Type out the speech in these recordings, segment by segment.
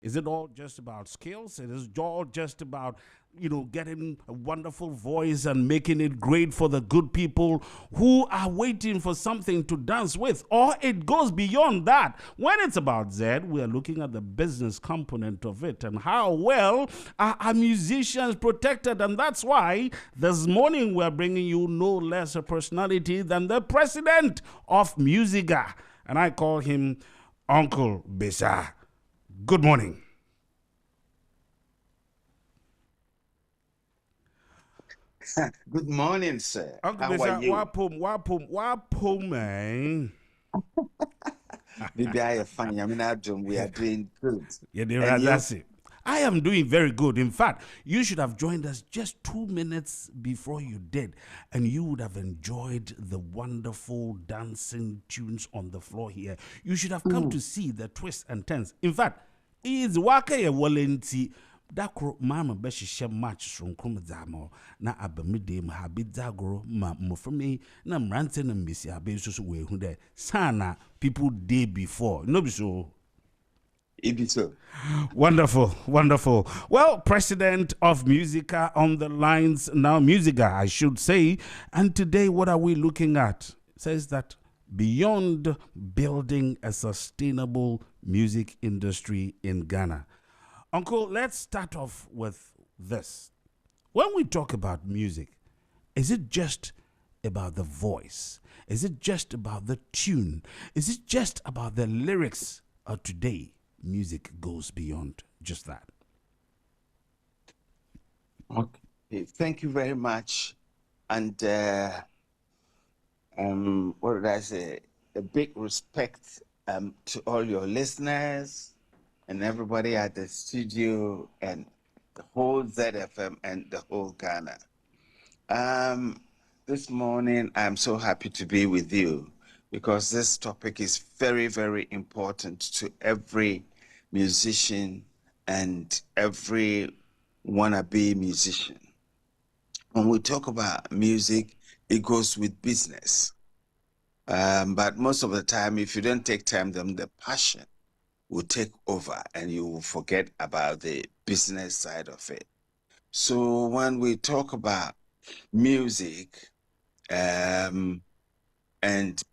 Is it all just about skills? It is all just about, getting a wonderful voice and making it great for the good people who are waiting for something to dance with? Or it goes beyond that. When it's about Z, we are looking at the business component of it and how well are our musicians protected. And that's why this morning we're bringing you no less a personality than the president of Musica. And I call him Uncle Bisa. Good morning. Good morning, sir. Uncle How are Bisa, you? wapom, man. Maybe I are fine. I mean, we are doing good. Yeah, And you? that's it. I am doing very good. In fact, you should have joined us just 2 minutes before you did, and you would have enjoyed the wonderful dancing tunes on the floor here. You should have come to see the twists and turns. In fact, is waka ye walenti dakro mama behyehyɛ match sonkrom dzamo na abamide mu ha bi dzagoro ma moframe na mrante na mbesi abe so so we hu de sana people day before no be so. Ibito. Wonderful, wonderful. Well, President of Musica on the lines now, Musica, I should say. And today, what are we looking at? It says that beyond building a sustainable music industry in Ghana. Uncle, let's start off with this. When we talk about music, is it just about the voice? Is it just about the tune? Is it just about the lyrics? Or today, music goes beyond just that? Okay. Thank you very much. And what did I say? A big respect to all your listeners and everybody at the studio and the whole ZFM and the whole Ghana. This morning, I'm so happy to be with you because this topic is very, very important to every musician and every wannabe musician. When we talk about music, it goes with business. But most of the time, if you don't take time, then the passion will take over and you will forget about the business side of it. So when we talk about music and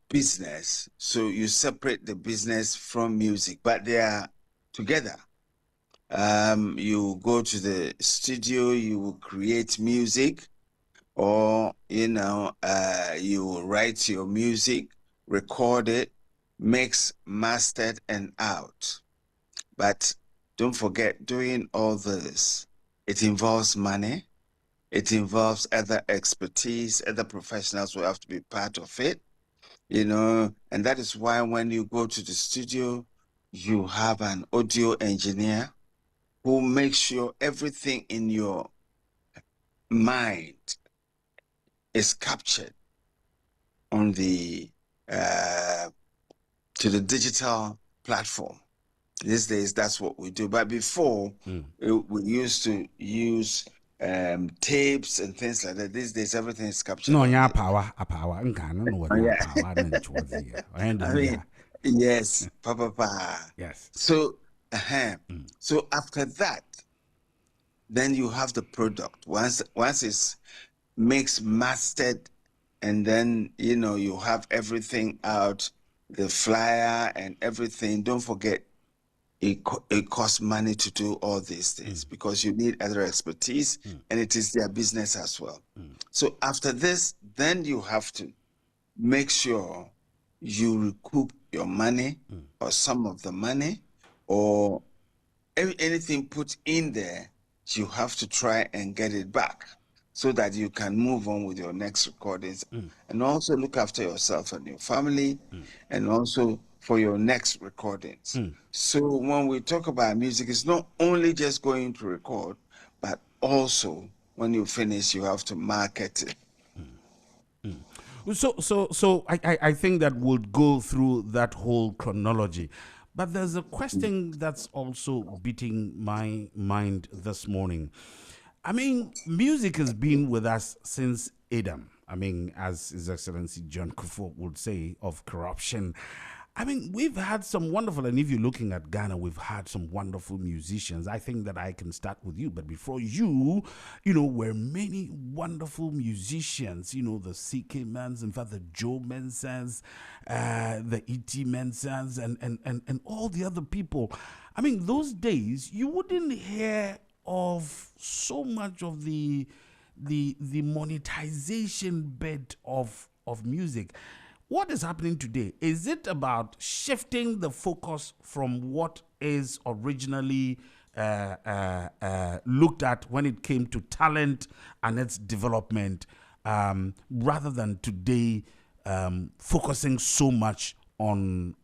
business, so you separate the business from music, but they are together. You go to the studio, you will create music, or you will write your music, record it, mix, mastered, and out. But don't forget, doing all this, it involves money. It involves other expertise, other professionals who have to be part of it, and that is why when you go to the studio, you have an audio engineer who makes sure everything in your mind is captured on the to the digital platform. These days, that's what we do. But before, we used to use tapes and things like that. These days, everything is captured. No, yeah, power. Power. I mean, yes, papa. Yes. So, so after that, then you have the product. Once it's mixed, mastered, and then you have everything out, the flyer and everything. Don't forget, it costs money to do all these things because you need other expertise and it is their business as well. So after this, then you have to make sure you recoup your money or some of the money or anything put in there, you have to try and get it back so that you can move on with your next recordings and also look after yourself and your family and also for your next recordings. So when we talk about music, it's not only just going to record, but also when you finish, you have to market it. So I think that would go through that whole chronology. But there's a question that's also beating my mind this morning. I mean, music has been with us since Adam. I mean, as His Excellency John Kufuor would say, of corruption. I mean, we've had some wonderful, and if you're looking at Ghana, we've had some wonderful musicians. I think that I can start with you, but before you, were many wonderful musicians, the CK Mans, in fact, the Joe Mensans, the E.T. Mensans, and all the other people. I mean, those days, you wouldn't hear of so much of the monetization bit of music. What is happening today? Is it about shifting the focus from what is originally looked at when it came to talent and its development, rather than today focusing so much on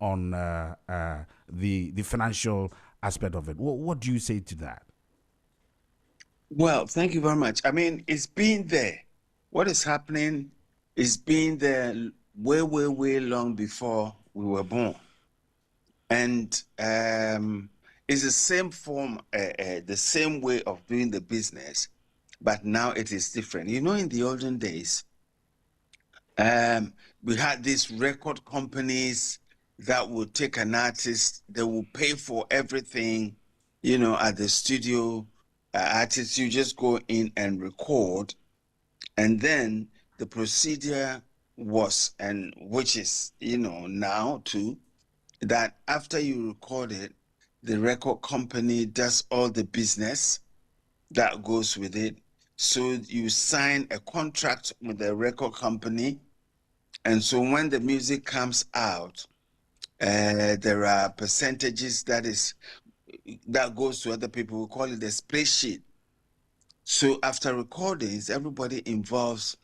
the financial aspect of it? What do you say to that? Well, thank you very much. I mean, it's been there. What is happening is being there way, way, way long before we were born. And it's the same form, the same way of doing the business, but now it is different. In the olden days, we had these record companies that would take an artist, they will pay for everything, at the studio. Artists, you just go in and record, and then the procedure was, and which is, now too, that after you record it, the record company does all the business that goes with it. So you sign a contract with the record company. And so when the music comes out, there are percentages that goes to other people. We call it the split sheet. So after recordings, everybody involved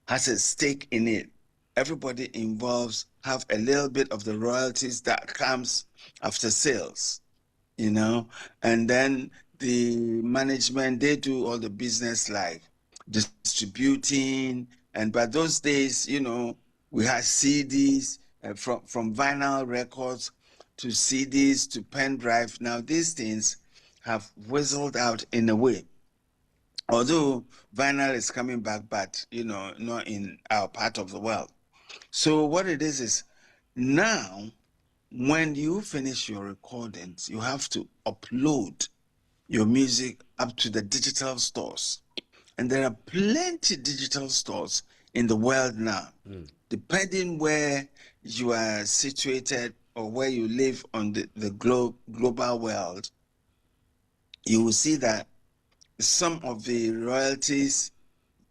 has a stake in it. Everybody involved have a little bit of the royalties that comes after sales, and then the management, they do all the business like distributing. And by those days, we had CDs, from vinyl records to CDs to pen drive. Now these things have whizzled out in a way. Although vinyl is coming back, but not in our part of the world. So what it is now, when you finish your recordings, you have to upload your music up to the digital stores. And there are plenty digital stores in the world now. Depending where you are situated or where you live on the global world, you will see that some of the royalties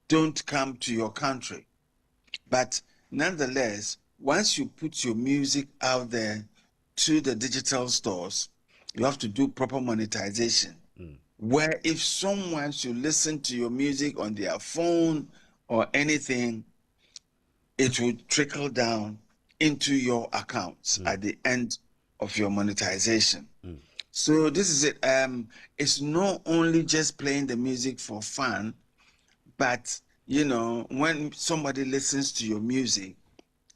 don't come to your country. But nonetheless, once you put your music out there to the digital stores, you have to do proper monetization. Where if someone should listen to your music on their phone or anything, it will trickle down into your accounts at the end of your monetization. So this is it. It's not only just playing the music for fun, but when somebody listens to your music,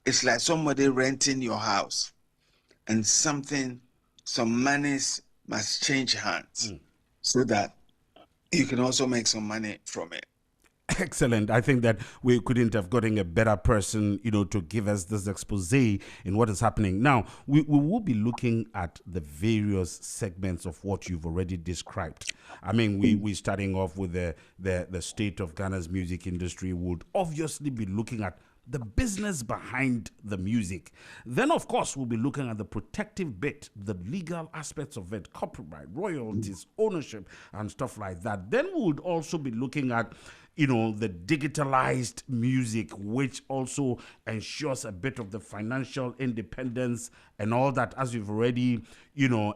it's like somebody renting your house, and some monies must change hands so that you can also make some money from it. Excellent. I think that we couldn't have gotten a better person, to give us this expose in what is happening. Now, we will be looking at the various segments of what you've already described. I mean, we're starting off with the state of Ghana's music industry. Would obviously be looking at the business behind the music. Then, of course, we'll be looking at the protective bit, the legal aspects of it, copyright, royalties, ownership, and stuff like that. Then we would also be looking at the digitalized music, which also ensures a bit of the financial independence and all that, as you've already,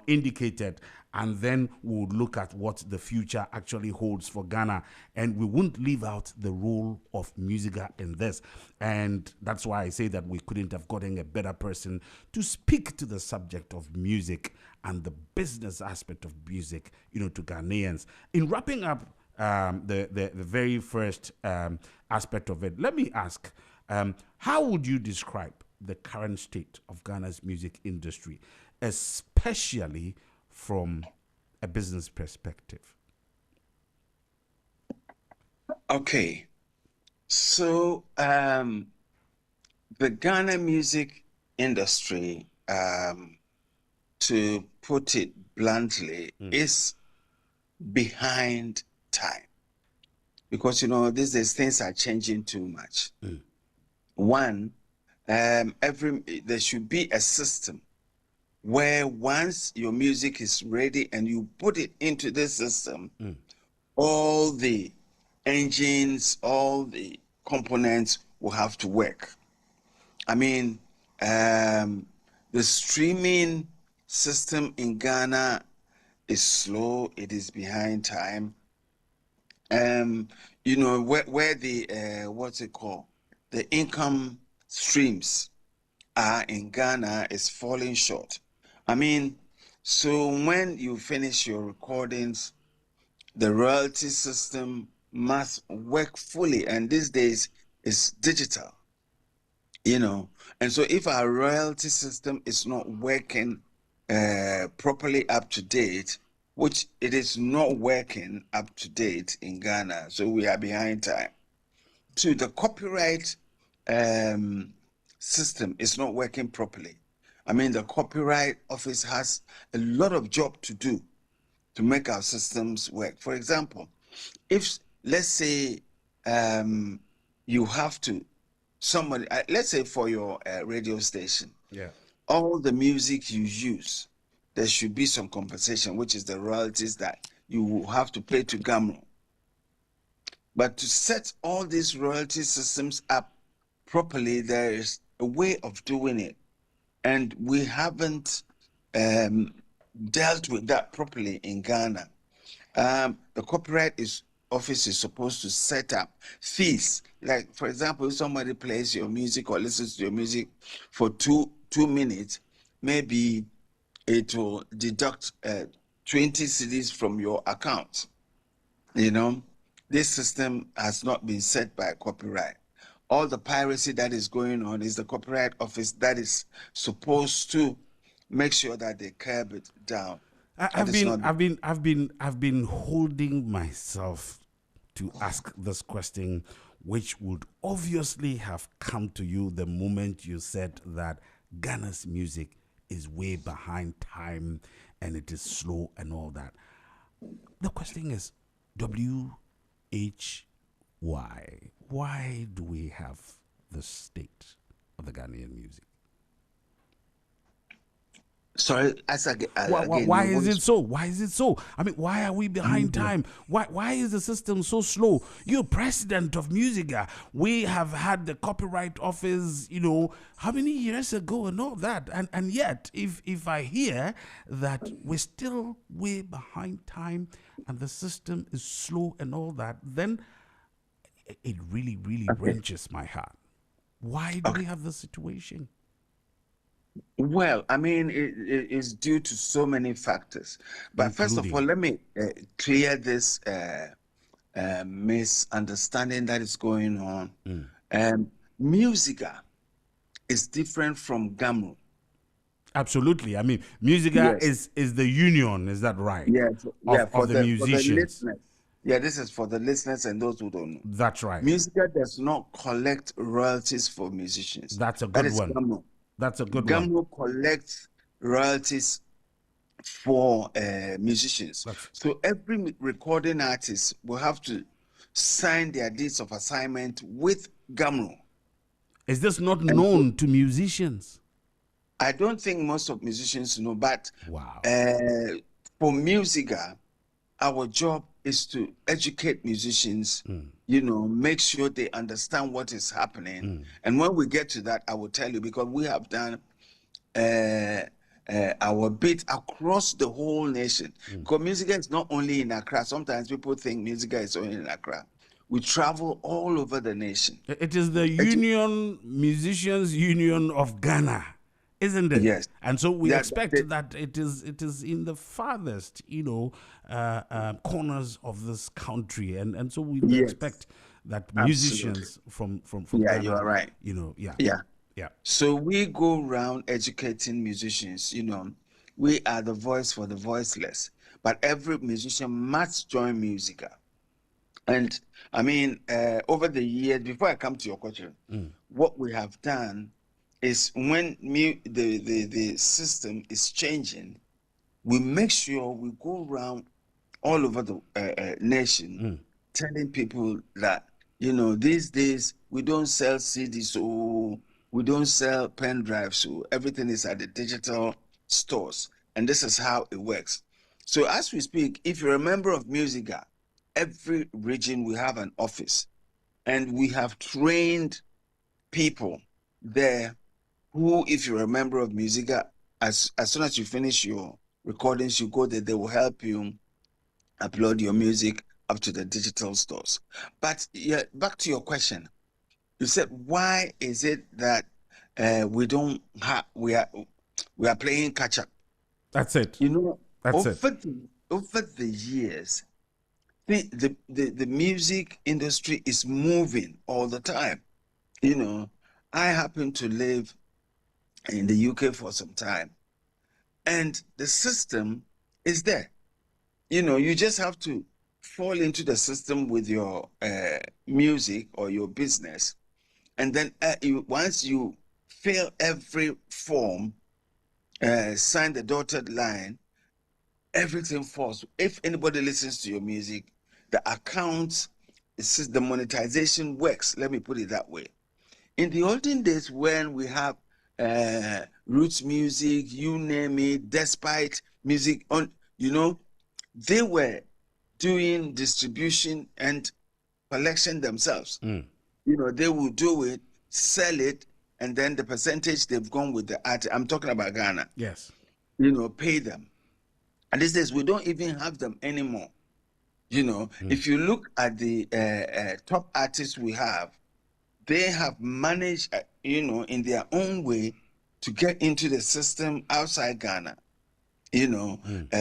indicated. And then we'll look at what the future actually holds for Ghana. And we won't leave out the role of Musica in this. And that's why I say that we couldn't have gotten a better person to speak to the subject of music and the business aspect of music, to Ghanaians. In wrapping up the very first aspect of it, let me ask, how would you describe the current state of Ghana's music industry, especially from a business perspective? Okay, so the Ghana music industry, to put it bluntly, is behind time. Because, these days things are changing too much. One, there should be a system where once your music is ready and you put it into this system, all the engines, all the components will have to work. I mean, the streaming system in Ghana is slow, it is behind time. Where the what's it called? The income streams are in Ghana is falling short. I mean, so when you finish your recordings, the royalty system must work fully, and these days it's digital, and so if our royalty system is not working properly up to date, which it is not working up to date in Ghana, so we are behind time. Two, the copyright system is not working properly. I mean, the Copyright Office has a lot of job to do to make our systems work. For example, if, let's say, you have to, somebody, let's say for your radio station, all the music you use, there should be some compensation, which is the royalties that you will have to pay to GAMRO. But to set all these royalty systems up properly, there is a way of doing it. And we haven't dealt with that properly in Ghana. The Copyright Office is supposed to set up fees. Like, for example, if somebody plays your music or listens to your music for two minutes, maybe it will deduct 20 cedis from your account. This system has not been set by copyright. All the piracy that is going on is the Copyright Office that is supposed to make sure that they curb it down. I've been holding myself to ask this question, which would obviously have come to you the moment you said that Ghana's music is way behind time and it is slow and all that. The question is, why do we have the state of the Ghanaian music? Sorry, why is it so? Why is it so? I mean, why are we behind time? Why is the system so slow? You're president of Musica. We have had the Copyright Office, how many years ago and all that. And yet, if I hear that we're still way behind time and the system is slow and all that, then it really, really wrenches my heart. Why do we have this situation? Well, I mean, it is due to so many factors. But first of all, let me clear this misunderstanding that is going on. Musica is different from GAMRO. Absolutely. I mean, Musica is the union, is that right? Yes. Of the musicians. This is for the listeners and those who don't know. That's right. Musica does not collect royalties for musicians. That's a good one. GAMRO. That's a good one. GAMRO one. collects royalties for musicians. So every recording artist will have to sign their deeds of assignment with GAMRO. Is this not known to musicians? I don't think most of musicians know, but wow. For Musica, our job is to educate musicians, make sure they understand what is happening. And when we get to that, I will tell you, because we have done our bit across the whole nation. Because Musica is not only in Accra. Sometimes people think Musica is only in Accra. We travel all over the nation. It is the Musicians Union of Ghana, isn't it? Yes. And so we expect that it is in the farthest, corners of this country, and so we expect that musicians from Ghana, you are right. Yeah. So we go around educating musicians. We are the voice for the voiceless, but every musician must join Musica. And I mean, over the years, before I come to your question, what we have done is when the system is changing, we make sure we go around all over the nation telling people that, these days we don't sell CDs, so we don't sell pen drives, so everything is at the digital stores. And this is how it works. So as we speak, if you're a member of Musica, every region we have an office, and we have trained people there who, if you're a member of Musica, as soon as you finish your recordings, you go there, they will help you upload your music up to the digital stores. But yeah, back to your question. You said, why is it that we don't have we are playing catch up? That's it. That's over it. over the years, the music industry is moving all the time. I happen to live in the UK for some time, and the system is there. You just have to fall into the system with your music or your business, and then once you fill every form, sign the dotted line, everything falls. If anybody listens to your music, the account, the monetization works. Let me put it that way. In the olden days, when we have roots music, you name it, despite music on, they were doing distribution and collection themselves. They will do it, sell it, and then the percentage they've gone with the art. I'm talking about Ghana. Yes. Pay them. And these days, we don't even have them anymore. If you look at the top artists we have, they have managed, in their own way to get into the system outside Ghana,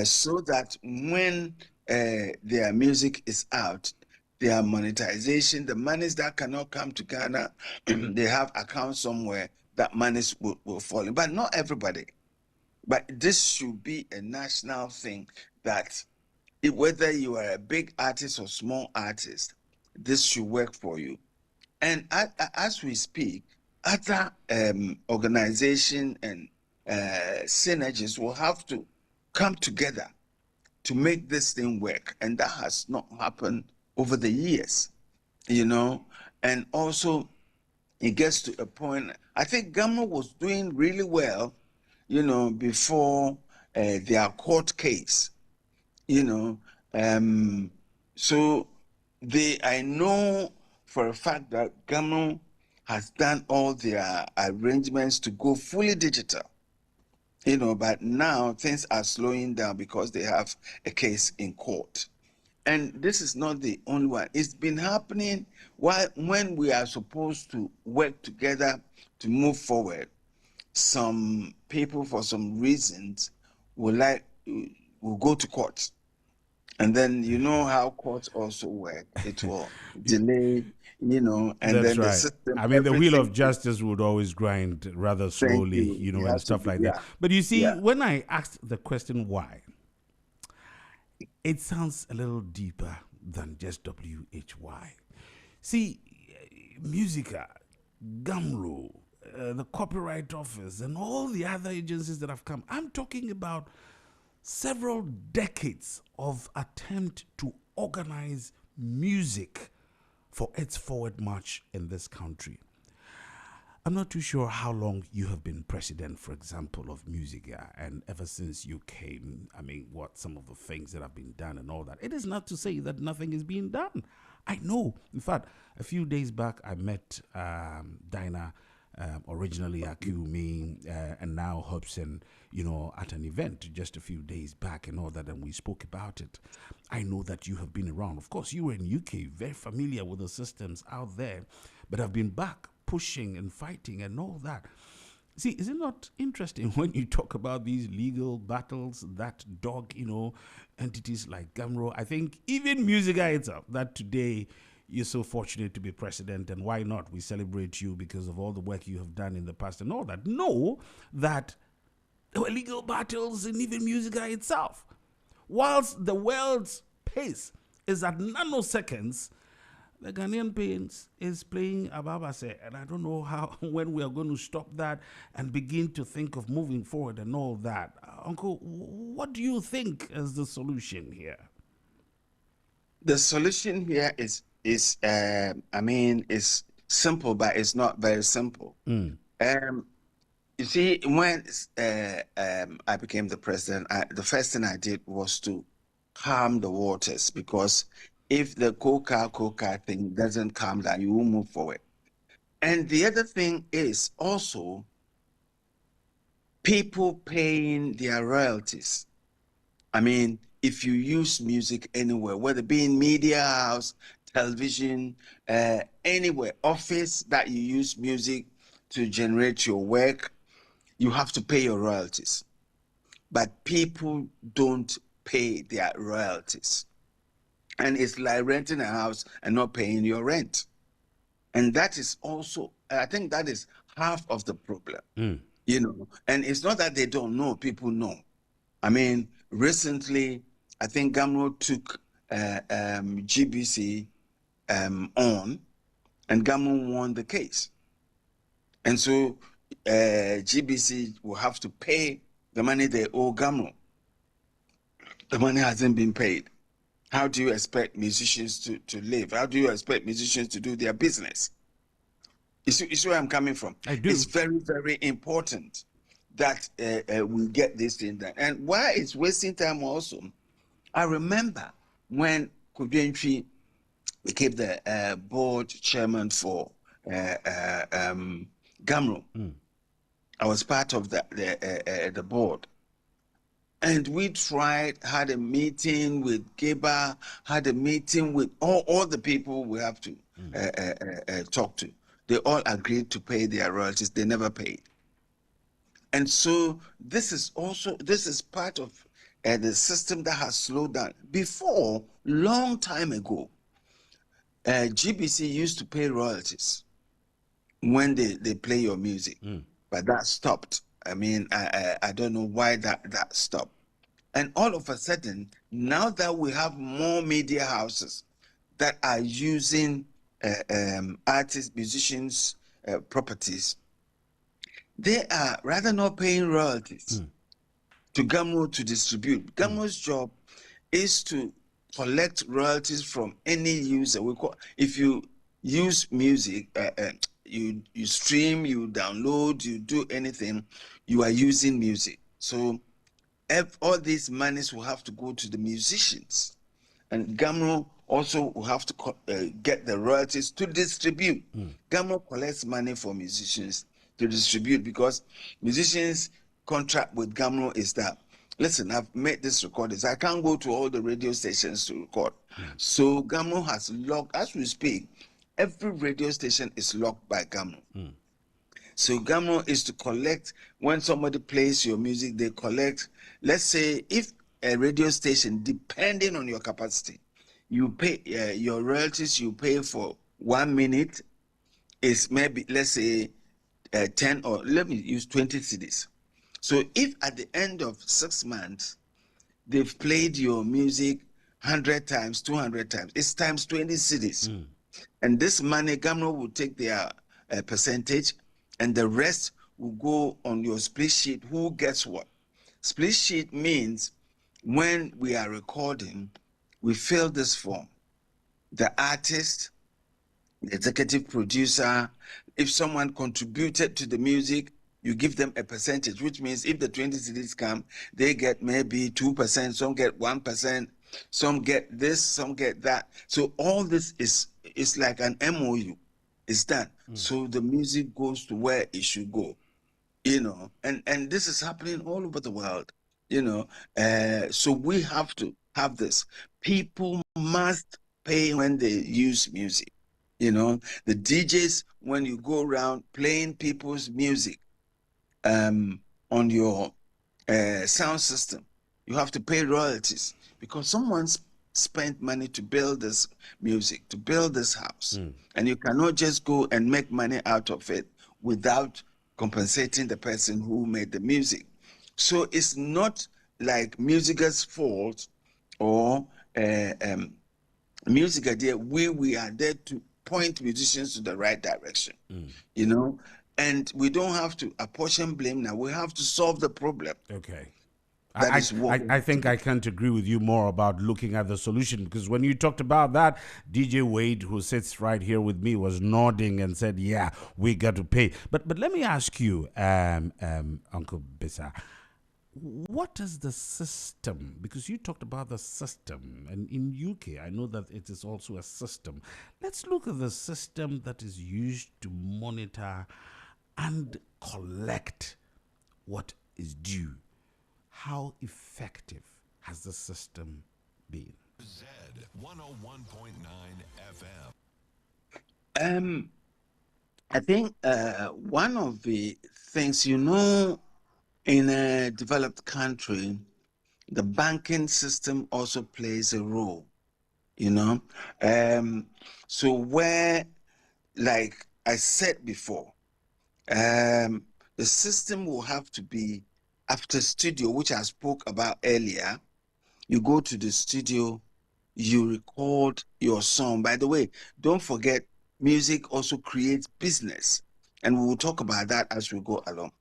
so that when their music is out, their monetization, the monies that cannot come to Ghana, they have accounts somewhere that monies will fall in. But not everybody. But this should be a national thing that whether you are a big artist or small artist, this should work for you. And as we speak, other organization and synergies will have to come together to make this thing work. And that has not happened over the years, And also, it gets to a point, I think Gamma was doing really well, before their court case, so I know for a fact that Gamma has done all their arrangements to go fully digital, but now things are slowing down because they have a case in court. And this is not the only one. It's been happening when we are supposed to work together to move forward. Some people, for some reasons, will go to court. And then you know how courts also work. It will delay, and That's then the right. system. I mean, the wheel of justice would always grind rather slowly, and stuff like that. But you see, when I asked the question why, it sounds a little deeper than just WHY. See, Musica, Gumroad, the Copyright Office, and all the other agencies that have come, I'm talking about several decades of attempt to organize music for its forward march in this country. I'm not too sure how long you have been president, for example, of Musica, and ever since you came, I mean, what some of the things that have been done and all that. It is not to say that nothing is being done. I know. In fact, a few days back, I met Dinah, originally Akumi, and now Hobson, at an event just a few days back and all that, and we spoke about it. I know that you have been around. Of course, you were in UK, very familiar with the systems out there, but I've been back pushing and fighting and all that. See, is it not interesting when you talk about these legal battles that dog, entities like Gumroad? I think even Musica itself, that today you're so fortunate to be president, and why not? We celebrate you because of all the work you have done in the past and all that. Know that there were legal battles in even Musica itself. Whilst the world's pace is at nanoseconds, the Ghanaian Pains is playing Ababase, and I don't know how when we are going to stop that and begin to think of moving forward and all that. Uncle, what do you think is the solution here? The solution here is simple, but it's not very simple. Um, you see, when I became the president, the first thing I did was to calm the waters, because if the coca thing doesn't calm down, you will move forward. And the other thing is also people paying their royalties. I mean, if you use music anywhere, whether it be in media house, television, anywhere, office that you use music to generate your work, you have to pay your royalties. But people don't pay their royalties. And it's like renting a house and not paying your rent. And that is also, I think that is half of the problem, you know. And it's not that they don't know, people know. I mean, recently, I think Gamro took GBC on, and Gamro won the case. And so GBC will have to pay the money they owe Gamro. The money hasn't been paid. How do you expect musicians to live? How do you expect musicians to do their business? You see where I'm coming from? I do. It's very, very important that we get this thing done. And why it's wasting time also, I remember when Kudentri became the board chairman for Gamro. I was part of the board. And we had a meeting with Geba, had a meeting with all the people we have to talk to. They all agreed to pay their royalties. They never paid. And so this is part of the system that has slowed down. Before, long time ago, GBC used to pay royalties when they play your music, but that stopped. I mean, I don't know why that stopped. And all of a sudden, now that we have more media houses that are using artists, musicians' properties, they are rather not paying royalties to Gamro to distribute. Gamro's job is to collect royalties from any user. If you use music, you stream, you download, you do anything, you are using music. So all these monies will have to go to the musicians, and Gamro also will have to get the royalties to distribute. Gamro collects money for musicians to distribute, because musicians' contract with Gamro is that, listen, I've made this recordings. I can't go to all the radio stations to record. So Gamro has logged, as we speak, every radio station is logged by Gamro. So Gamro is to collect, when somebody plays your music, they collect, let's say, if a radio station, depending on your capacity, you pay your royalties, you pay for 1 minute is maybe, let's say, 10, or let me use 20 CDs. So if at the end of 6 months, they've played your music 100 times, 200 times, it's times 20 CDs. And this money, Gamro will take their percentage, and the rest will go on your split sheet. Who gets what? Split sheet means when we are recording, we fill this form. The artist, the executive producer, if someone contributed to the music, you give them a percentage, which means if the 20 CDs come, they get maybe 2%, some get 1%, some get this, some get that. So all this is like an MOU. It's done. So the music goes to where it should go, you know, and this is happening all over the world, you know. So we have to have this. People must pay when they use music, you know. The DJs, when you go around playing people's music on your sound system, you have to pay royalties, because someone's spent money to build this music, to build this house. And you cannot just go and make money out of it without compensating the person who made the music. So it's not like music's fault, or Music are there. We are there to point musicians to the right direction, you know, and we don't have to apportion blame now. We have to solve the problem. Okay. That I, is what I, we I have to think do. I can't agree with you more about looking at the solution, because when you talked about that, DJ Wade, who sits right here with me, was nodding and said, "Yeah, we got to pay." But let me ask you, Uncle Bisa, what is the system? Because you talked about the system, and in UK, I know that it is also a system. Let's look at the system that is used to monitor and collect what is due. How effective has the system been? Z 101.9 FM. Um, I think one of the things, you know, in a developed country, the banking system also plays a role, you know. So where, like I said before, the system will have to be after studio, which I spoke about earlier. You go to the studio, you record your song. By the way, don't forget, music also creates business, and we will talk about that as we go along.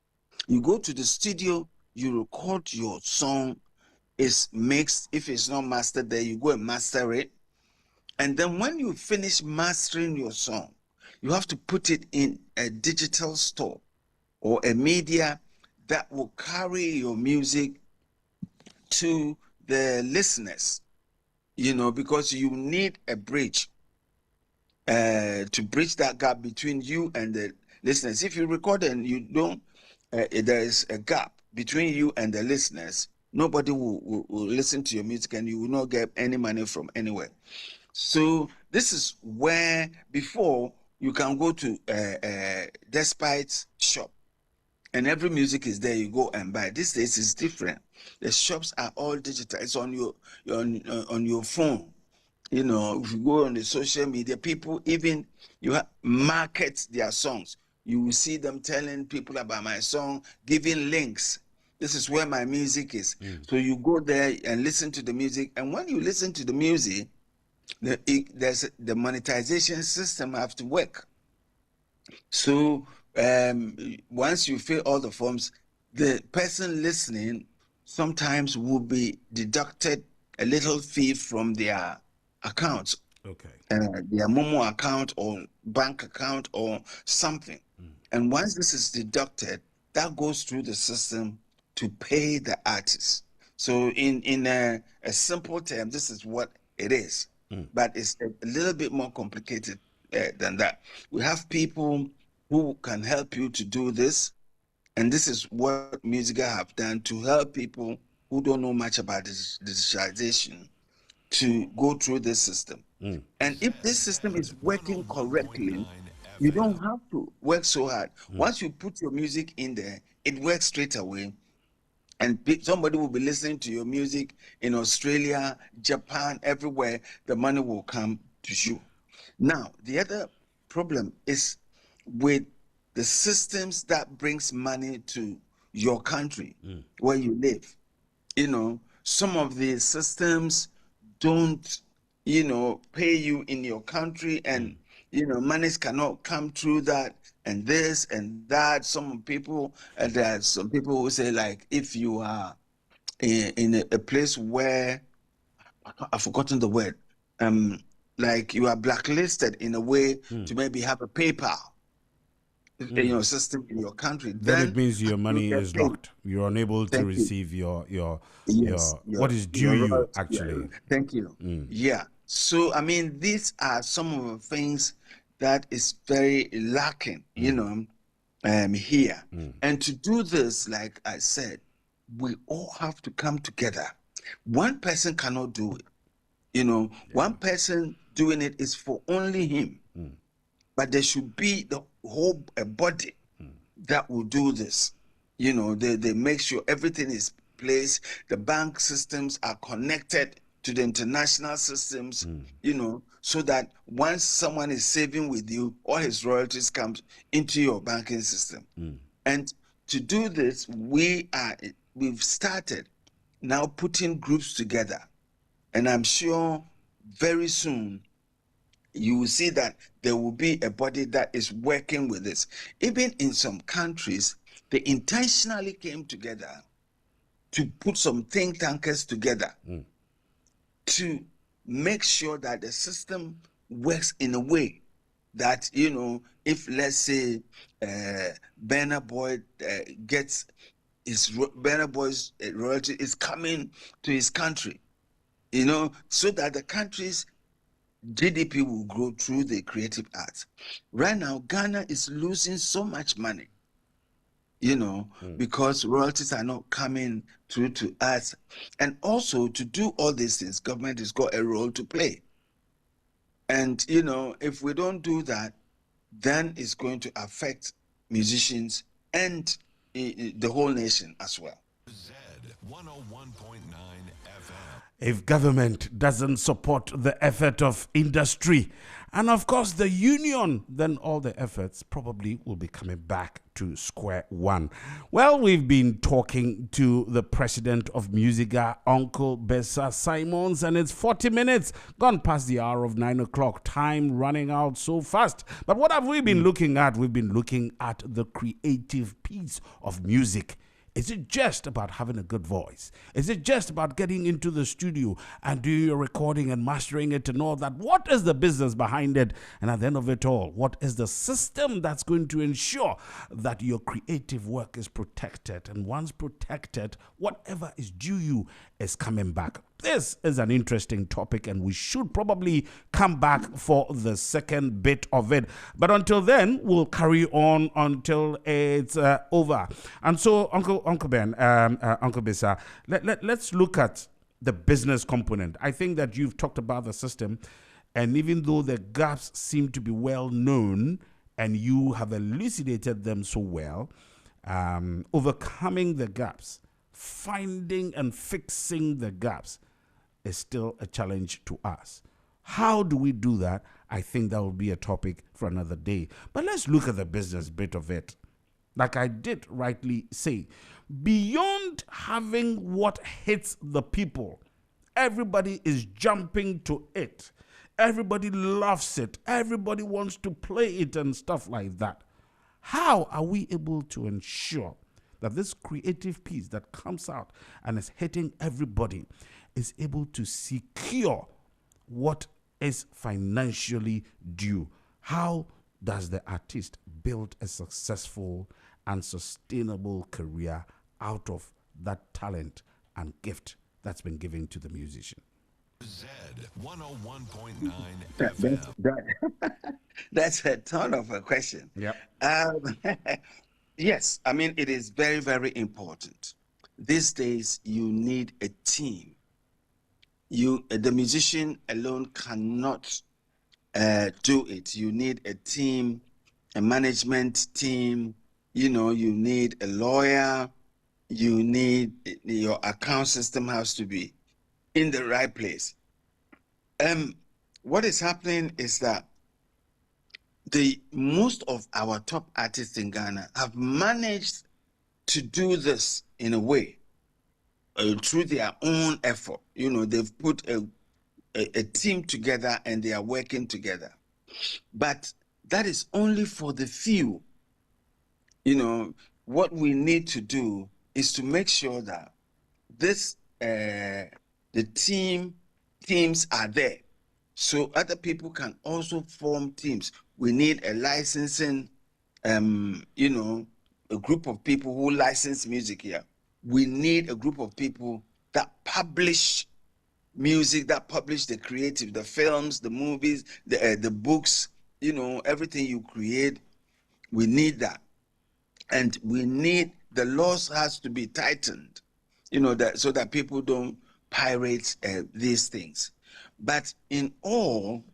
You go to the studio, you record your song, it's mixed. If it's not mastered there, you go and master it. And then when you finish mastering your song, you have to put it in a digital store or a media that will carry your music to the listeners, you know, because you need a bridge to bridge that gap between you and the listeners. If you record and you don't, there is a gap between you and the listeners, nobody will listen to your music, and you will not get any money from anywhere. So this is where before you can go to Despite shop, and every music is there. You go and buy. These days it's different. The shops are all digital. It's on on your phone. You know, if you go on the social media, people even market their songs. You will see them telling people about my song, giving links. This is where my music is. So you go there and listen to the music, and when you listen to the music, the monetization system have to work. So once you fill all the forms, the person listening sometimes will be deducted a little fee from their account, Okay. their Momo account or bank account or something. And once this is deducted, that goes through the system to pay the artist. So in a simple term, this is what it is. But it's a little bit more complicated than that. We have people who can help you to do this. And this is what Musica have done to help people who don't know much about this digitalization to go through this system. And if this system is working correctly, 101.9 you FM. don't have to work so hard. Once you put your music in there, it works straight away. And somebody will be listening to your music in Australia, Japan, everywhere. The money will come to you. Now, the other problem is with the systems that brings money to your country where you live. You know, some of the systems don't, you know, pay you in your country, and you know, monies cannot come through that, and this and that. Some people, and there are some people who say, like, if you are in a place where I've forgotten the word, like you are blacklisted in a way to maybe have a PayPal in your system in your country, Then it then means your you money get is paid. locked. You're unable to Thank you. receive Yes, your what is due you actually. thank you. Yeah. So I mean, these are some of the things that is very lacking, you know, here. And to do this, like I said, we all have to come together. One person cannot do it. You know, one person doing it is for only him. But there should be the whole body that will do this. You know, they make sure everything is placed. The bank systems are connected to the international systems, you know, so that once someone is saving with you, all his royalties comes into your banking system. And to do this, we've started now putting groups together. And I'm sure very soon you will see that there will be a body that is working with this. Even in some countries, they intentionally came together to put some think tankers together to make sure that the system works in a way that, you know, if let's say Burna Boy gets his Burna Boy's royalty is coming to his country, you know, so that the country's GDP will grow through the creative arts. Right now, Ghana is losing so much money, you know, because royalties are not coming through to us. And also, to do all these things, government has got a role to play. And, you know, if we don't do that, then it's going to affect musicians and the whole nation as well. Z 101.9 FM. If government doesn't support the effort of industry and of course the union, then all the efforts probably will be coming back to square one. Well, we've been talking to the president of Musica, Uncle Besa Simons, and it's 40 minutes gone past the hour of 9 o'clock. Time running out so fast. But what have we been looking at? We've been looking at the creative piece of music. Is it just about having a good voice? Is it just about getting into the studio and doing your recording and mastering it and all that? What is the business behind it? And at the end of it all, what is the system that's going to ensure that your creative work is protected? And once protected, whatever is due you is coming back. This is an interesting topic, and we should probably come back for the second bit of it. But until then, we'll carry on until it's over. And so, Uncle Ben, Uncle Besa, let's look at the business component. I think that you've talked about the system, and even though the gaps seem to be well known, and you have elucidated them so well, overcoming the gaps, finding and fixing the gaps is still a challenge to us. How do we do that? I think that will be a topic for another day. But let's look at the business bit of it. Like I did rightly say, beyond having what hits the people, everybody is jumping to it. Everybody loves it. Everybody wants to play it and stuff like that. How are we able to ensure that this creative piece that comes out and is hitting everybody is able to secure what is financially due? How does the artist build a successful and sustainable career out of that talent and gift that's been given to the musician? Z 101.9 FM. That's a ton of a question. Yep. Yes, I mean, it is very, very important. These days, you need a team. The musician alone cannot do it. You need a team, a management team. You know, you need a lawyer. You need your account system has to be in the right place. What is happening is that most of our top artists in Ghana have managed to do this in a way through their own effort. You know, they've put a team together and they are working together. But that is only for the few. You know, what we need to do is to make sure that the teams are there, so other people can also form teams. We need a licensing, you know, a group of people who license music here. We need a group of people that publish music, that publish the creative, the films, the movies, the books, you know, everything you create. We need that. And we need, the laws has to be tightened, you know, that so that people don't pirate these things. But in all,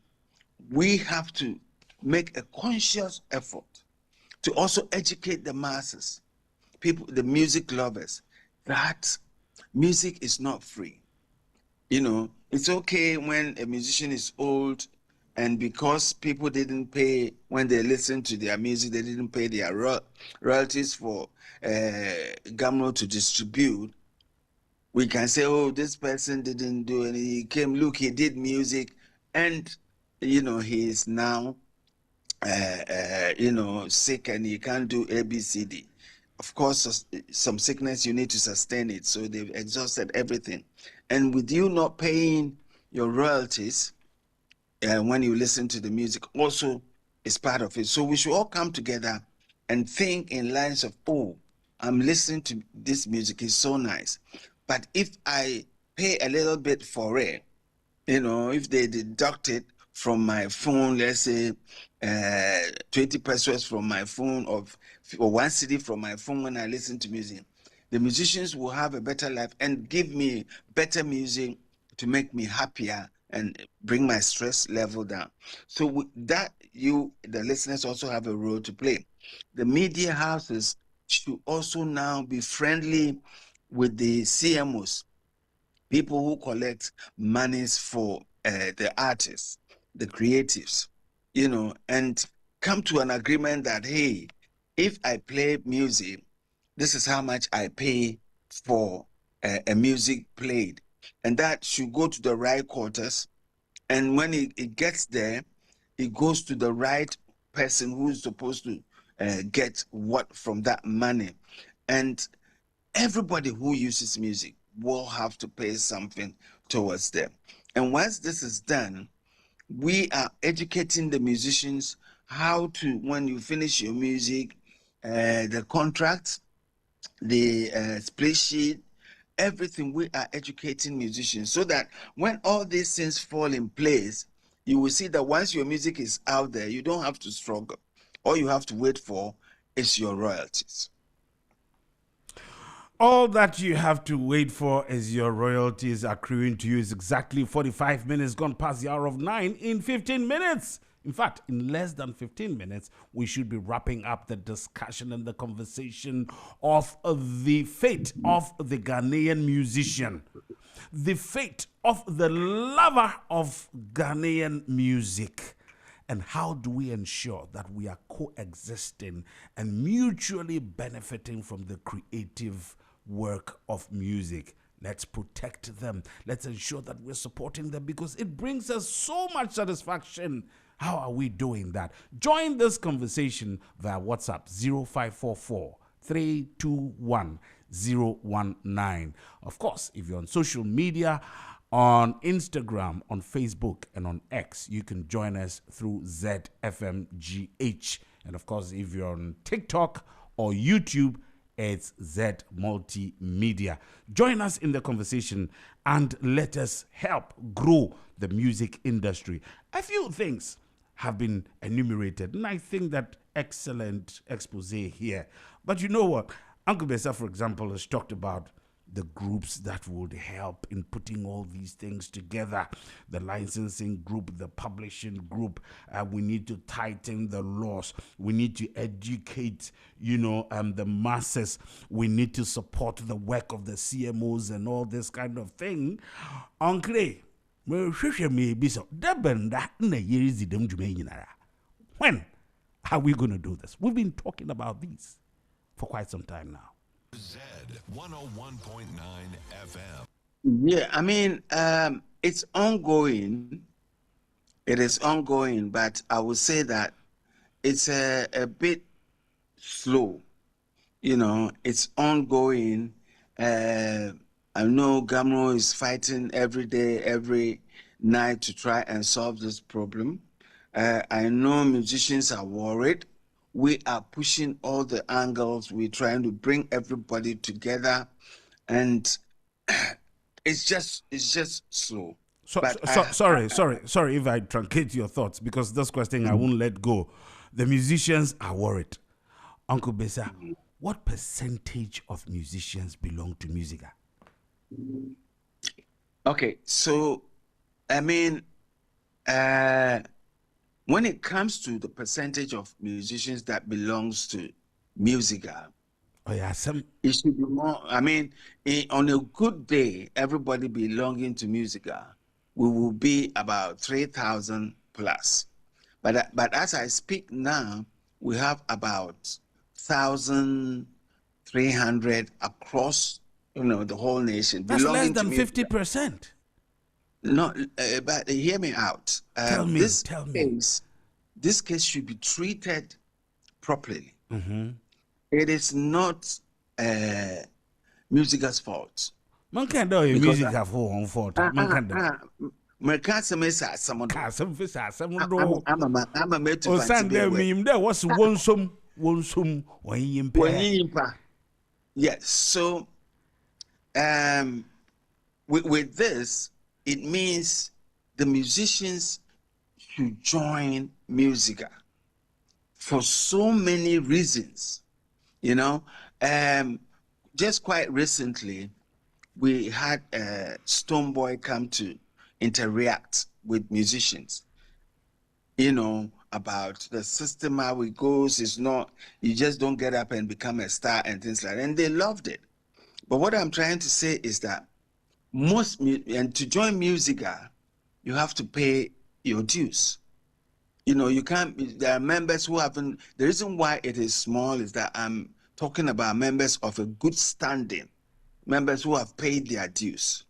we have to make a conscious effort to also educate the masses, people, the music lovers, that music is not free. You know, it's okay when a musician is old and because people didn't pay when they listened to their music, they didn't pay their royalties for Gamro to distribute. We can say, oh, this person didn't do any. He came, look, he did music, and he is now sick and he can't do ABCD. Of course, some sickness, you need to sustain it. So they've exhausted everything. And with you not paying your royalties when you listen to the music, also is part of it. So we should all come together and think in lines of, oh, I'm listening to this music, it's so nice. But if I pay a little bit for it, if they deduct it from my phone, let's say 20 pesos from my phone or 1 cedi from my phone when I listen to music, the musicians will have a better life and give me better music to make me happier and bring my stress level down. So the listeners also have a role to play. The media houses should also now be friendly with the CMOs, people who collect monies for the artists, the creatives, and come to an agreement that, hey, if I play music, this is how much I pay for a music played. And that should go to the right quarters. And when it gets there, it goes to the right person who's supposed to get what from that money. And everybody who uses music will have to pay something towards them. And once this is done, we are educating the musicians how to, when you finish your music, the contract, the split sheet, everything, we are educating musicians so that when all these things fall in place, you will see that once your music is out there, you don't have to struggle. All you have to wait for is your royalties. All that you have to wait for is your royalties accruing to you. Is exactly 45 minutes gone past the hour of 9 in 15 minutes. In fact, in less than 15 minutes, we should be wrapping up the discussion and the conversation of the fate of the Ghanaian musician, the fate of the lover of Ghanaian music. And how do we ensure that we are coexisting and mutually benefiting from the creative work of music? Let's protect them. Let's ensure that we're supporting them because it brings us so much satisfaction. How are we doing that? Join this conversation via WhatsApp 0544 321 019. Of course, if you're on social media, on Instagram, on Facebook, and on X, you can join us through ZFMGH. And of course, if you're on TikTok or YouTube, it's Z Multimedia. Join us in the conversation and let us help grow the music industry. A few things have been enumerated, and I think that excellent expose here. But you know what? Uncle Besa, for example, has talked about the groups that would help in putting all these things together. The licensing group, the publishing group. We need to tighten the laws. We need to educate, the masses. We need to support the work of the CMOs and all this kind of thing. Uncle, when are we going to do this? We've been talking about these for quite some time now. Z 101.9 FM. Yeah, I mean, it's ongoing. It is ongoing, but I would say that it's a bit slow. It's ongoing. I know Gamro is fighting every day, every night to try and solve this problem. I know musicians are worried. We are pushing all the angles. We're trying to bring everybody together, and it's just slow. Sorry if I truncate your thoughts, because this question I won't let go. The musicians are worried. Uncle Besa, what percentage of musicians belong to Musica? Okay, so I mean, when it comes to the percentage of musicians that belongs to Musica, it should be more. I mean, on a good day, everybody belonging to Musica, we will be about 3,000 plus. But as I speak now, we have about 1,300 across, the whole nation. That's less than 50%. No, but hear me out. Tell me, This tell me. case, this case should be treated properly. Mm-hmm. It is not Musica's fault. Man can do Because music have on fault. Man can do. American semester someone Some fish are some do. I'm a mate to On fancy Sunday, be me there was one some, when you impair. Yes, so with this, it means the musicians should join Musica for so many reasons, you know. Just quite recently, we had Stonebwoy come to interact with musicians, you know, about the system, how it goes. It's not, you just don't get up and become a star and things like that. And they loved it. But what I'm trying to say is that and to join Musica, you have to pay your dues. You know, you can't, there are members who haven't, the reason why it is small is that I'm talking about members of a good standing, members who have paid their dues.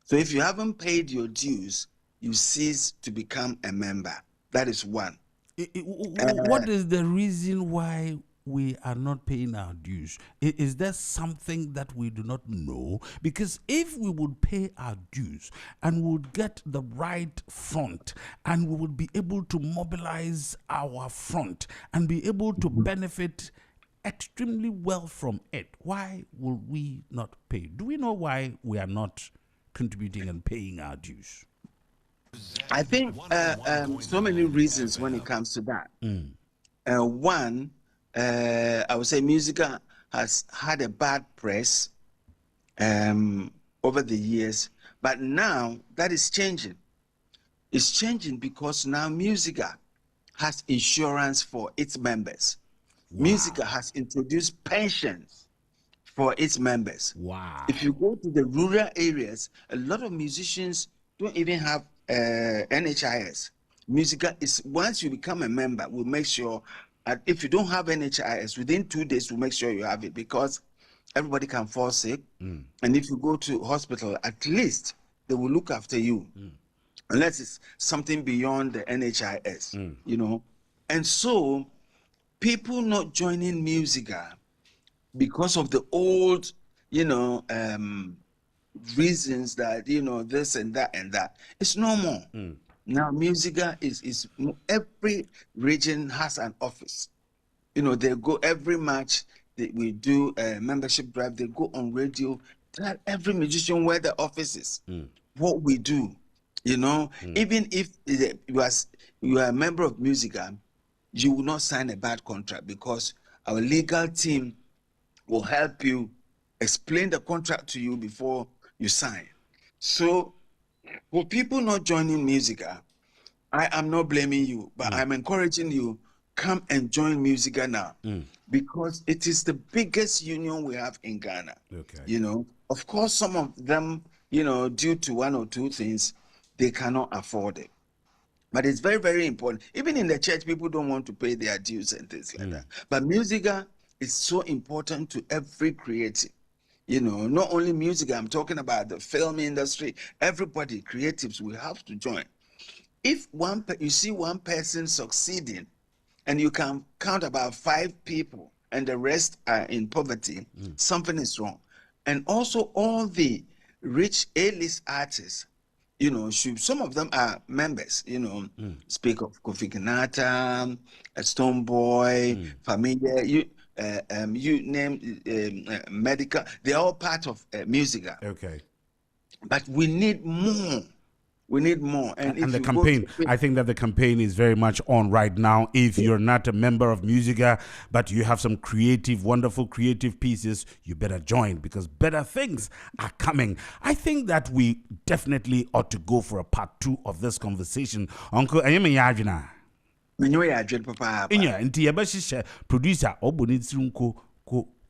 So if you haven't paid your dues, you cease to become a member. That is one. What is the reason why we are not paying our dues? Is there something that we do not know? Because if we would pay our dues and would get the right front and we would be able to mobilize our front and be able to benefit extremely well from it, why will we not pay? Do we know why we are not contributing and paying our dues? I think so many reasons when it comes to that. One, I would say Musica has had a bad press over the years, but now that is changing. It's changing because now Musica has insurance for its members. Wow. Musica has introduced pensions for its members. Wow. If you go to the rural areas, a lot of musicians don't even have NHIS. Musica is, once you become a member, we'll make sure, if you don't have NHIS, within 2 days, we'll make sure you have it, because everybody can fall sick. And if you go to hospital, at least they will look after you, unless it's something beyond the NHIS, you know. And so people not joining Musica because of the old, you know, reasons that, you know, this and that and that. It's no more. Now Musica is every region has an office. You know, they go every match, we do a membership drive, they go on radio, tell every musician where the office is, what we do, you know. Even if you are a member of Musica, you will not sign a bad contract, because our legal team will help you explain the contract to you before you sign. So for people not joining Musica, I am not blaming you, but I'm encouraging you, come and join Musica now, because it is the biggest union we have in Ghana. Okay. You know, of course, some of them, you know, due to one or two things, they cannot afford it. But it's very, very important. Even in the church, people don't want to pay their dues and things like that. But Musica is so important to every creative. You know, not only Musica, I'm talking about the film industry. Everybody, creatives, we have to join. If you see one person succeeding, and you can count about 5 people, and the rest are in poverty, something is wrong. And also all the rich A-list artists, you know, some of them are members, you know, speak of Kofi Kinata, Stonebwoy, Familia, you name Medical, they're all part of Musica. Okay. But we need more. We need more. And the campaign, I think that the campaign is very much on right now. If you're not a member of Musica, but you have some creative, wonderful creative pieces, you better join, because better things are coming. I think that we definitely ought to go for a part 2 of this conversation. Uncle, I am a producer,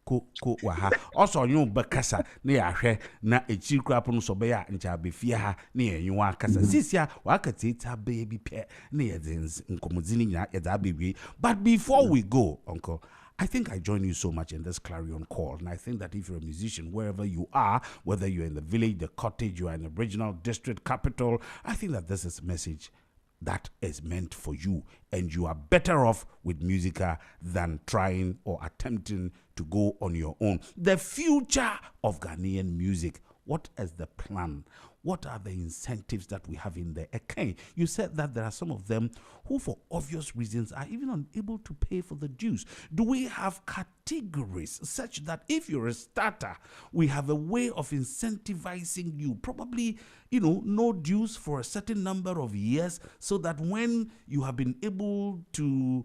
ko waha also you bekasa na ya hwe na echi krapo no so be ya ncha befia ha na ya nyu akasa sisia wakati ta baby pe na ya nkomodini nya ya da bewie. But before we go, uncle, I think I join you so much in this clarion call. And I think that if you're a musician, wherever you are, whether you're in the village, the cottage, you are in the regional district capital, I think that this is a message that is meant for you, and you are better off with Musica than trying or attempting to go on your own. The future of Ghanaian music. What is the plan? What are the incentives that we have in there? Okay, you said that there are some of them who, for obvious reasons, are even unable to pay for the dues. Do we have categories such that if you're a starter, we have a way of incentivizing you? Probably, no dues for a certain number of years, so that when you have been able to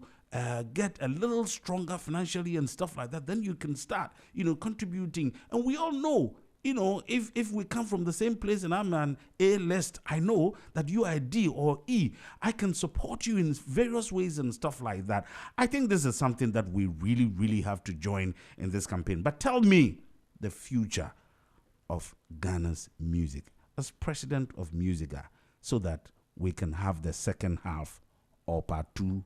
get a little stronger financially and stuff like that, then you can start, contributing. And we all know, if we come from the same place and I'm an A list, I know that you are a D or E. I can support you in various ways and stuff like that. I think this is something that we really, really have to join in this campaign. But tell me the future of Ghana's music as president of Musica, so that we can have the second half or part 2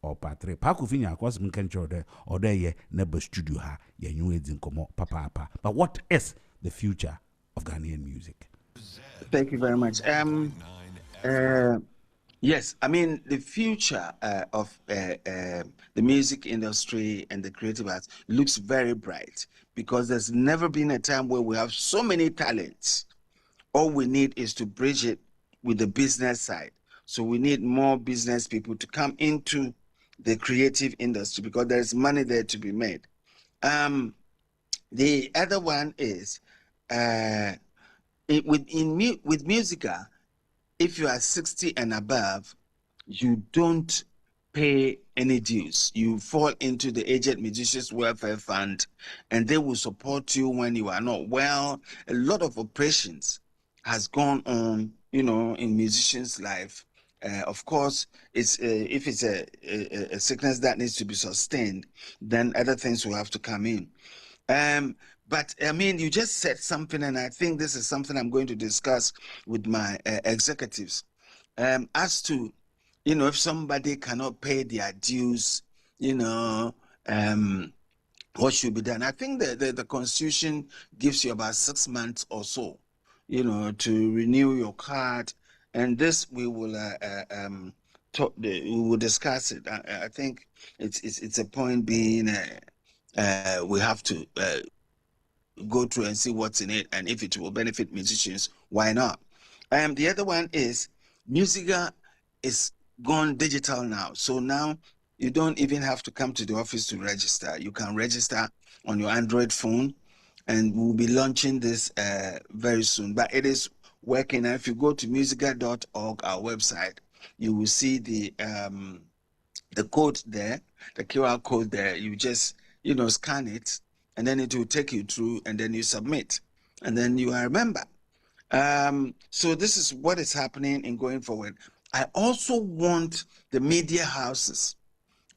or part 3. Pakufinya akwas mkencho ode ye neba studio ha ye nyu edin komo papa. But what is the future of Ghanaian music? Thank you very much. Yes, I mean, the future of the music industry and the creative arts looks very bright, because there's never been a time where we have so many talents. All we need is to bridge it with the business side. So we need more business people to come into the creative industry, because there's money there to be made. The other one is with Musica, if you are 60 and above, you don't pay any dues. You fall into the Aged Musicians Welfare Fund, and they will support you when you are not well. A lot of operations has gone on, in musicians' life. Of course, it's if it's a sickness that needs to be sustained, then other things will have to come in. But I mean, you just said something, and I think this is something I'm going to discuss with my executives. As to, if somebody cannot pay their dues, what should be done? I think the Constitution gives you about 6 months or so, to renew your card, and this we will we will discuss it. I think it's a point being we have to go through and see what's in it, and if it will benefit musicians, why not? The other one is Musica is gone digital now. So now you don't even have to come to the office to register. You can register on your Android phone, and we'll be launching this very soon. But it is working. And if you go to musica.org, our website, you will see the code there, the QR code there. You just, scan it, and then it will take you through, and then you submit, and then you are a member. So this is what is happening in going forward. I also want the media houses,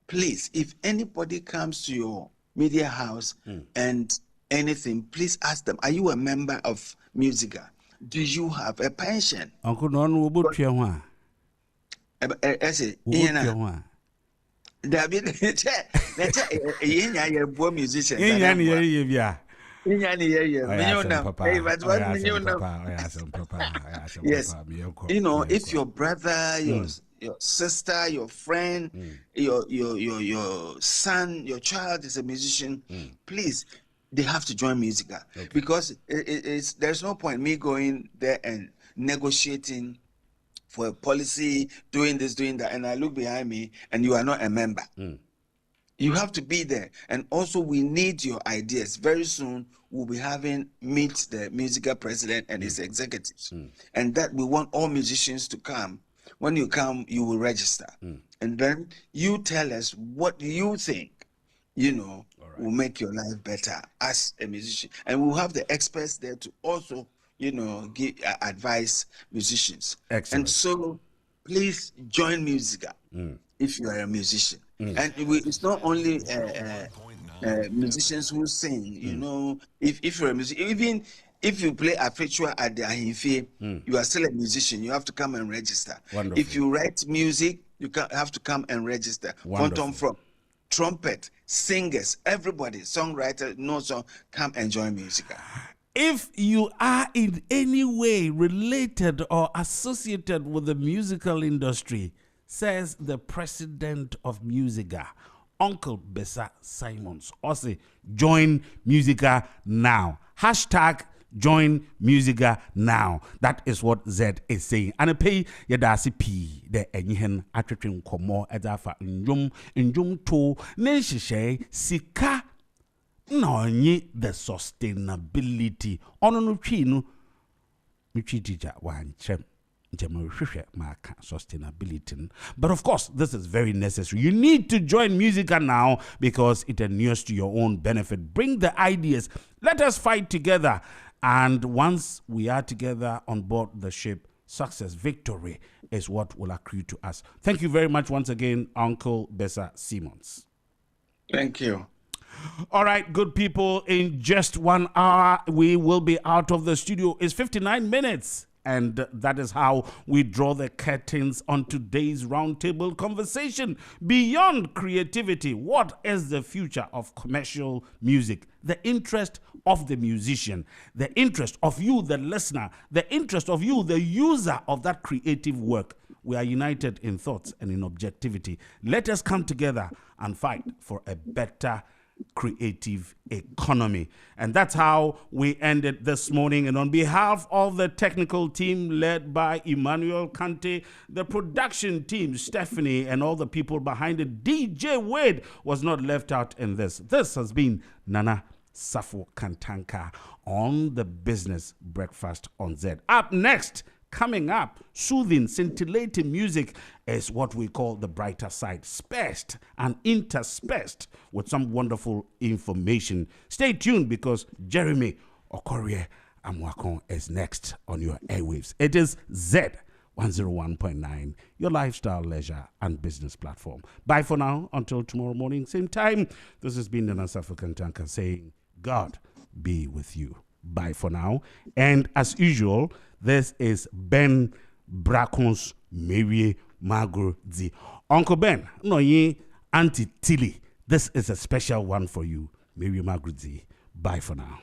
please, if anybody comes to your media house and anything, please ask them, are you a member of Musica? Do you have a pension? Uncle Don will book you one. David, musician. Yes, if your brother, your sister, your friend, your son, your child is a musician, please, they have to join Musica, because there's no point me going there and negotiating for a policy, doing this, doing that, and I look behind me and you are not a member. You have to be there. And also, we need your ideas. Very soon, we'll be having meet the Musica president and his executives. And that we want all musicians to come. When you come, you will register. And then you tell us what you think, will make your life better as a musician. And we'll have the experts there to also, give advice musicians. Excellent. And so, please join Musica if you are a musician. And it's not only musicians who sing. If you're a musician, even if you play a feature at the Ahimfe, you are still a musician. You have to come and register. Wonderful. If you write music, you have to come and register. Quantum from trumpet, singers, everybody, songwriter, no song, come enjoy Musica. If you are in any way related or associated with the musical industry, says the president of Musica, Uncle Besa Simons, also join Musica now. Hashtag join Musica now. That is what Z is saying. And I pay yadasi P the enyihen atwetwe nkomo edafa njum to nenshishe sika na onye the sustainability ono no twi no mitwi tija wanchem sustainability. But of course, this is very necessary. You need to join Musica now because it inures to your own benefit. Bring the ideas. Let us fight together. And once we are together on board the ship, success, victory is what will accrue to us. Thank you very much once again, Uncle Besa Simons. Thank you. All right, good people. In just 1 hour, we will be out of the studio. It's 59 minutes. And that is how we draw the curtains on today's roundtable conversation. Beyond creativity, what is the future of commercial music? The interest of the musician, the interest of you, the listener, the interest of you, the user of that creative work. We are united in thoughts and in objectivity. Let us come together and fight for a better creative economy. And that's how we ended this morning. And on behalf of the technical team led by Emmanuel Kante, the production team, Stephanie, and all the people behind it, DJ Wade was not left out in this. This has been Nana Safo Kantanka on the Business Breakfast on Z. Up next, coming up, soothing, scintillating music is what we call the brighter side, spaced and interspersed with some wonderful information. Stay tuned because Jeremy Okorie Amwakon is next on your airwaves. It is Z 101.9, your lifestyle, leisure, and business platform. Bye for now. Until tomorrow morning, same time. This has been Nana Safo Kantanka saying, God be with you. Bye for now. And as usual, this is Ben Bracon's Mary Magurzi. Uncle Ben, no ye Auntie Tilly. This is a special one for you, Mary Magurzi. Bye for now.